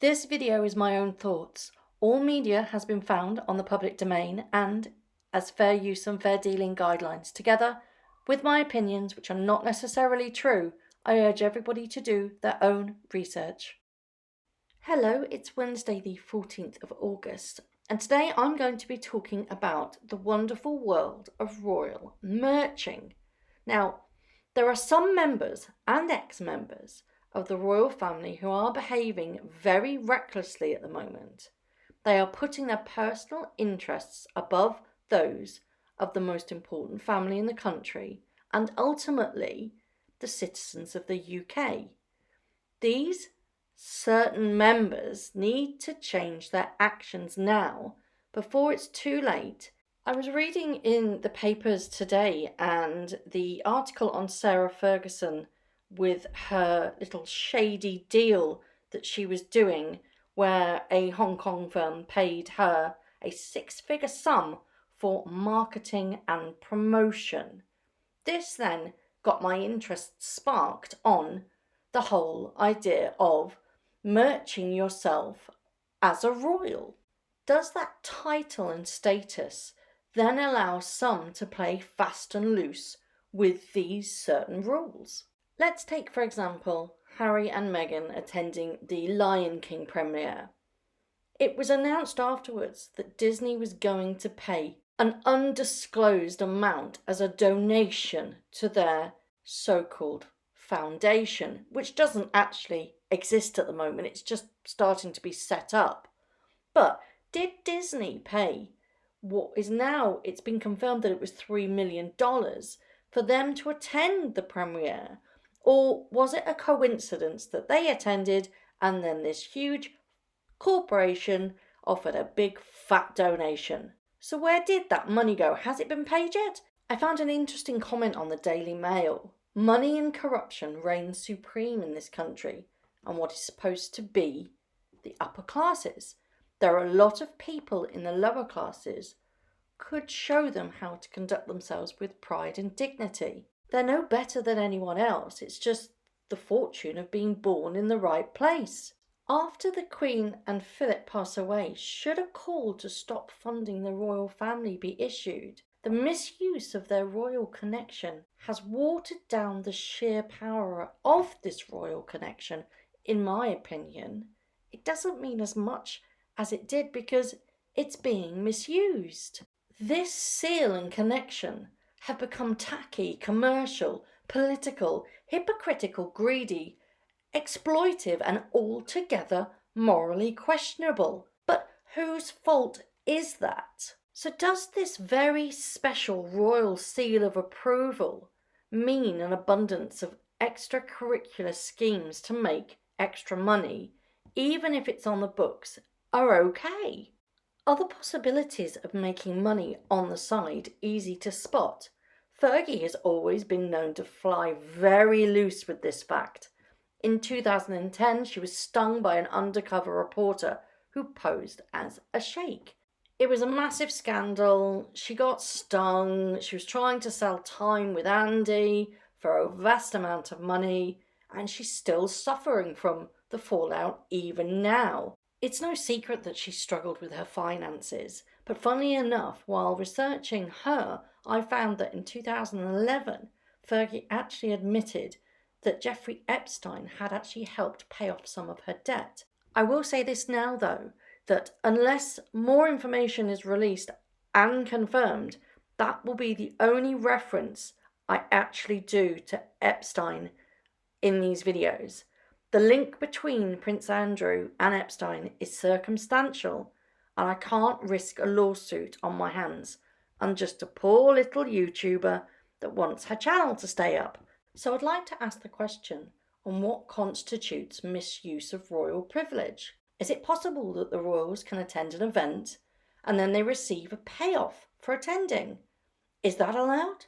This video is my own thoughts. All media has been found on the public domain and as fair use and fair dealing guidelines. Together with my opinions, which are not necessarily true, I urge everybody to do their own research. Hello, it's Wednesday the 14th of August, and today I'm going to be talking about the wonderful world of royal merching. Now, there are some members and ex-members of the royal family who are behaving very recklessly at the moment. They are putting their personal interests above those of the most important family in the country and ultimately the citizens of the UK. These certain members need to change their actions now before it's too late. I was reading in the papers today and the article on Sarah Ferguson with her little shady deal that she was doing where a Hong Kong firm paid her a six-figure sum for marketing and promotion. This then got my interest sparked on the whole idea of merching yourself as a royal. Does that title and status then allow some to play fast and loose with these certain rules? Let's take, for example, Harry and Meghan attending the Lion King premiere. It was announced afterwards that Disney was going to pay an undisclosed amount as a donation to their so-called foundation, which doesn't actually exist at the moment. It's just starting to be set up. But did Disney pay what is now, it's been confirmed that it was $3 million for them to attend the premiere? Or was it a coincidence that they attended and then this huge corporation offered a big fat donation? So where did that money go? Has it been paid yet? I found an interesting comment on the Daily Mail. Money and corruption reign supreme in this country and what is supposed to be the upper classes. There are a lot of people in the lower classes could show them how to conduct themselves with pride and dignity. They're no better than anyone else. It's just the fortune of being born in the right place. After the Queen and Philip pass away, should a call to stop funding the royal family be issued? The misuse of their royal connection has watered down the sheer power of this royal connection, in my opinion. It doesn't mean as much as it did because it's being misused. This seal and connection have become tacky, commercial, political, hypocritical, greedy, exploitive, and altogether morally questionable. But whose fault is that? So does this very special royal seal of approval mean an abundance of extracurricular schemes to make extra money, even if it's on the books, are okay? Are the possibilities of making money on the side easy to spot? Fergie has always been known to fly very loose with this fact. In 2010, she was stung by an undercover reporter who posed as a sheikh. It was a massive scandal. She got stung. She was trying to sell time with Andy for a vast amount of money, and she's still suffering from the fallout even now. It's no secret that she struggled with her finances, but funnily enough, while researching her, I found that in 2011, Fergie actually admitted that Jeffrey Epstein had actually helped pay off some of her debt. I will say this now, though, that unless more information is released and confirmed, that will be the only reference I actually do to Epstein in these videos. The link between Prince Andrew and Epstein is circumstantial, and I can't risk a lawsuit on my hands. I'm just a poor little YouTuber that wants her channel to stay up. So I'd like to ask the question on what constitutes misuse of royal privilege. Is it possible that the royals can attend an event and then they receive a payoff for attending? Is that allowed?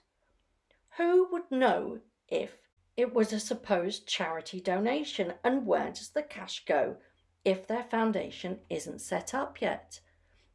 Who would know if it was a supposed charity donation, and where does the cash go if their foundation isn't set up yet?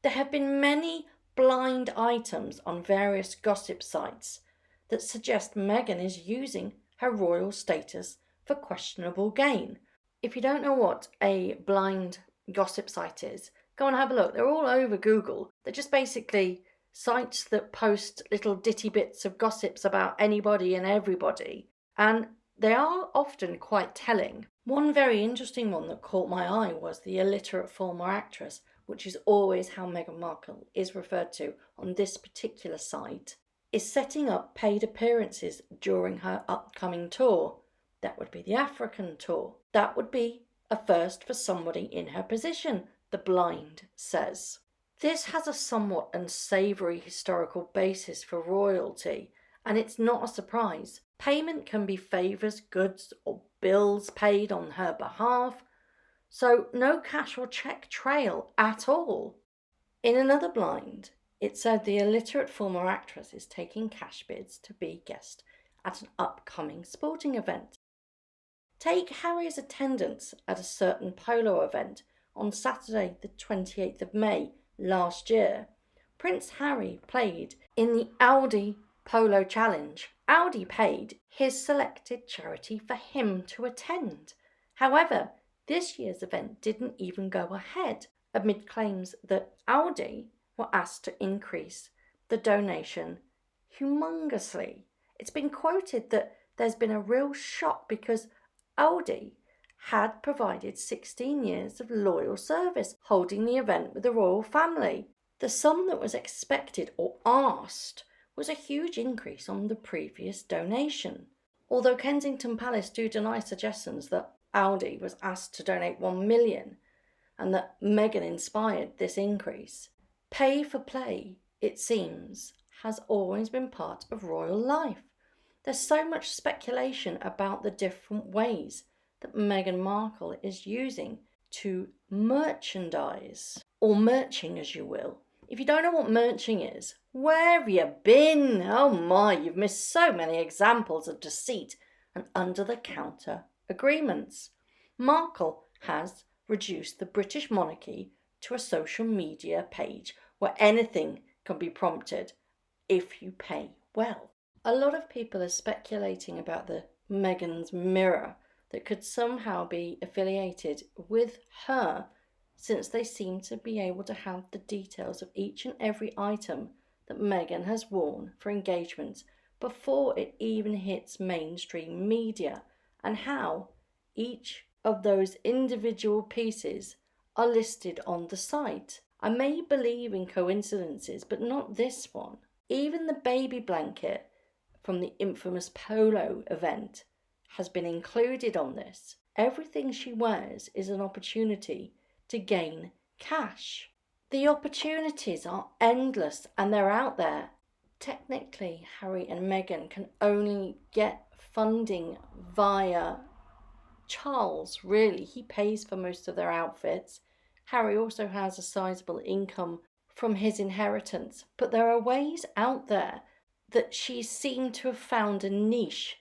There have been many blind items on various gossip sites that suggest Meghan is using her royal status for questionable gain. If you don't know what a blind gossip site is, go and have a look. They're all over Google. They're just basically sites that post little ditty bits of gossips about anybody and everybody, and they are often quite telling. One very interesting one that caught my eye was the illiterate former actress, which is always how Meghan Markle is referred to on this particular site, is setting up paid appearances during her upcoming tour. That would be the African tour. That would be a first for somebody in her position, the Blind says. This has a somewhat unsavoury historical basis for royalty, and it's not a surprise. Payment can be favours, goods, or bills paid on her behalf, so no cash or cheque trail at all. In another Blind, it said the illiterate former actress is taking cash bids to be guest at an upcoming sporting event. Take Harry's attendance at a certain polo event on Saturday the 28th of May last year. Prince Harry played in the Audi Polo Challenge. Audi paid his selected charity for him to attend. However, this year's event didn't even go ahead amid claims that Audi were asked to increase the donation humongously. It's been quoted that there's been a real shock because Audi had provided 16 years of loyal service holding the event with the royal family. The sum that was expected or asked was a huge increase on the previous donation. Although Kensington Palace do deny suggestions that Audi was asked to donate 1 million and that Meghan inspired this increase, pay for play, it seems, has always been part of royal life. There's so much speculation about the different ways that Meghan Markle is using to merchandise, or merching as you will. If you don't know what merching is, where have you been? Oh my, you've missed so many examples of deceit and under-the-counter agreements. Markle has reduced the British monarchy to a social media page where anything can be prompted if you pay well. A lot of people are speculating about the Meghan's mirror that could somehow be affiliated with her, since they seem to be able to have the details of each and every item that Meghan has worn for engagements before it even hits mainstream media, and how each of those individual pieces are listed on the site. I may believe in coincidences, but not this one. Even the baby blanket from the infamous polo event has been included on this. Everything she wears is an opportunity to gain cash. The opportunities are endless and they're out there. Technically, Harry and Meghan can only get funding via Charles, really. He pays for most of their outfits. Harry also has a sizable income from his inheritance, but there are ways out there that she seemed to have found a niche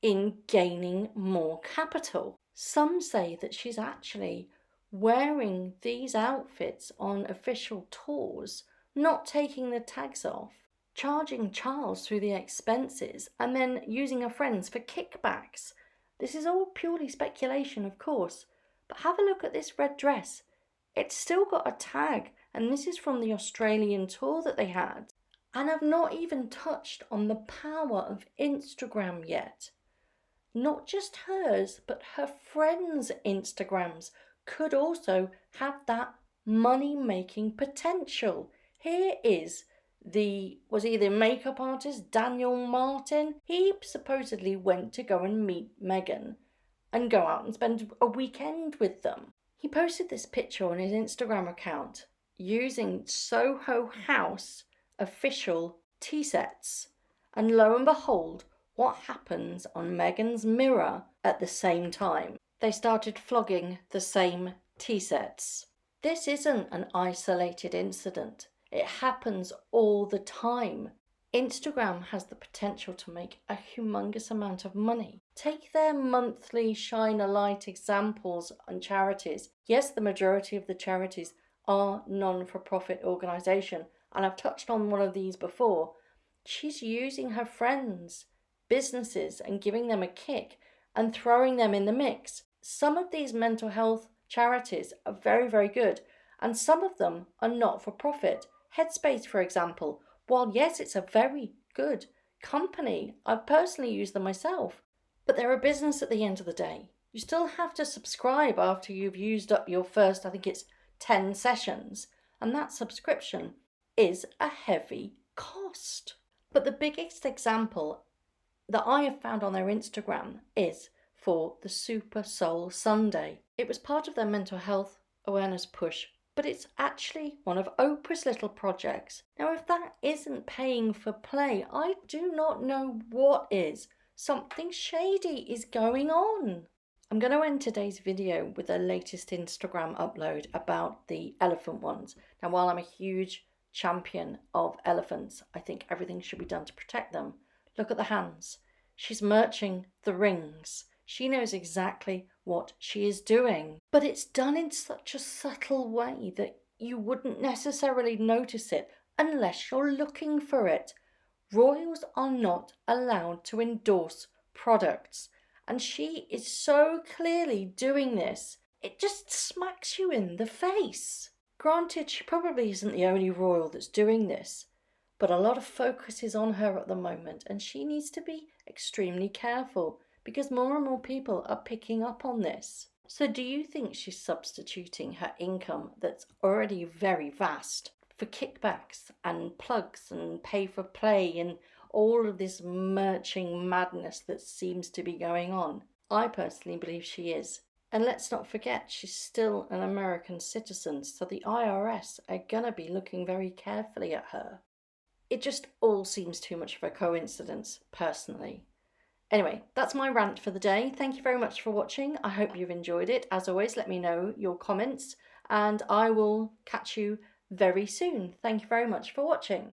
in gaining more capital. Some say that she's actually wearing these outfits on official tours, not taking the tags off, charging Charles through the expenses, and then using her friends for kickbacks. This is all purely speculation, of course, but have a look at this red dress. It's still got a tag, and this is from the Australian tour that they had. And I've not even touched on the power of Instagram yet. Not just hers, but her friends' Instagrams could also have that money-making potential. Here is was he the makeup artist, Daniel Martin? He supposedly went to go and meet Meghan and go out and spend a weekend with them. He posted this picture on his Instagram account using Soho House official tea sets, and lo and behold, what happens on Meghan's mirror at the same time? They started flogging the same tea sets. This isn't an isolated incident. It happens all the time. Instagram has the potential to make a humongous amount of money. Take their monthly shine a light examples on charities. Yes, the majority of the charities are non-for-profit organisations, and I've touched on one of these before. She's using her friends' businesses and giving them a kick and throwing them in the mix. Some of these mental health charities are very, very good, and some of them are not for profit. Headspace, for example, while yes, it's a very good company, I've personally used them myself, but they're a business at the end of the day. You still have to subscribe after you've used up your first, I think it's 10 sessions, and that subscription is a heavy cost. But the biggest example that I have found on their Instagram is for the Super Soul Sunday. It was part of their mental health awareness push, but it's actually one of Oprah's little projects. Now, if that isn't paying for play, I do not know what is. Something shady is going on. I'm going to end today's video with the latest Instagram upload about the elephant ones. Now, while I'm a huge champion of elephants, I think everything should be done to protect them. Look at the hands. She's merching the rings. She knows exactly what she is doing. But it's done in such a subtle way that you wouldn't necessarily notice it unless you're looking for it. Royals are not allowed to endorse products. And she is so clearly doing this. It just smacks you in the face. Granted, she probably isn't the only royal that's doing this, but a lot of focus is on her at the moment, and she needs to be extremely careful because more and more people are picking up on this. So do you think she's substituting her income that's already very vast for kickbacks and plugs and pay for play and all of this merching madness that seems to be going on? I personally believe she is. And let's not forget, she's still an American citizen, so the IRS are going to be looking very carefully at her. It just all seems too much of a coincidence, personally. Anyway, that's my rant for the day. Thank you very much for watching. I hope you've enjoyed it. As always, let me know your comments, and I will catch you very soon. Thank you very much for watching.